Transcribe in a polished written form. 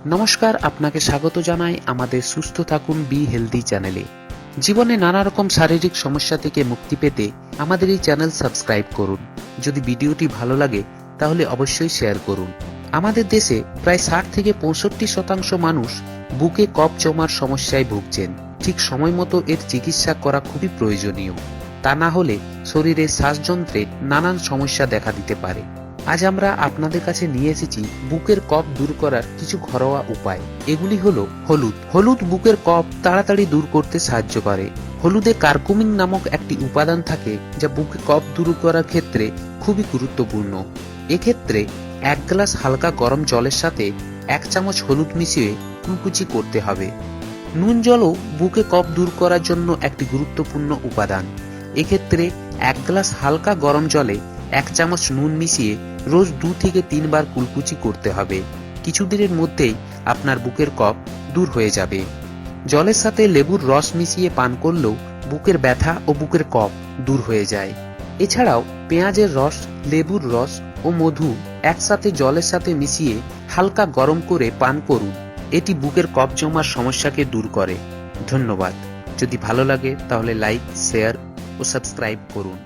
নমস্কার, আপনাকে স্বাগত জানাই আমাদের সুস্থ থাকুন বি হেলদি চ্যানেলে। জীবনে নানা রকম শারীরিক সমস্যা থেকে মুক্তি পেতে আমাদের এই চ্যানেল সাবস্ক্রাইব করুন। যদি ভিডিওটি ভালো লাগে তাহলে অবশ্যই শেয়ার করুন। আমাদের দেশে প্রায় 60 থেকে 65% মানুষ বুকে কফ জমার সমস্যায় ভুগছেন। ঠিক সময় মতো এর চিকিৎসা করা খুবই প্রয়োজনীয়। তা না হলে শরীরে শ্বাসযন্ত্রে নানান সমস্যা দেখা দিতে পারে। আজ আমরা আপনাদের কাছে নিয়ে এসেছি বুকের কফ দূর করার কিছু ঘরোয়া উপায়। এগুলি হলো হলুদ বুকের কফ তাড়াতাড়ি দূর করতে সাহায্য করে। হলুদে কার্কুমিন নামক একটি উপাদান থাকে যা বুকে কফ দূর করার ক্ষেত্রে খুবই গুরুত্বপূর্ণ। এক্ষেত্রে 1 গ্লাস হালকা গরম জলের সাথে 1 চামচ হলুদ মিশিয়ে কুলকুচি করতে হবে। নুন জলও বুকে কফ দূর করার জন্য একটি গুরুত্বপূর্ণ উপাদান। এক্ষেত্রে 1 গ্লাস হালকা গরম জলে 1 চামচ নুন মিশিয়ে রোজ 2 থেকে 3 বার কুলকুচি করতে হবে। কিছুদিনের মধ্যেই আপনার বুকের কফ দূর হয়ে যাবে। জলের সাথে লেবুর রস মিশিয়ে পান করলেও বুকের ব্যথা ও বুকের কফ দূর হয়ে যায়। এছাড়াও পেঁয়াজের রস, লেবুর রস ও মধু একসাথে জলের সাথে মিশিয়ে হালকা গরম করে পান করুন। এটি বুকের কফ জমার সমস্যাকে দূর করে। ধন্যবাদ। যদি ভালো লাগে তাহলে লাইক, শেয়ার ও সাবস্ক্রাইব করুন।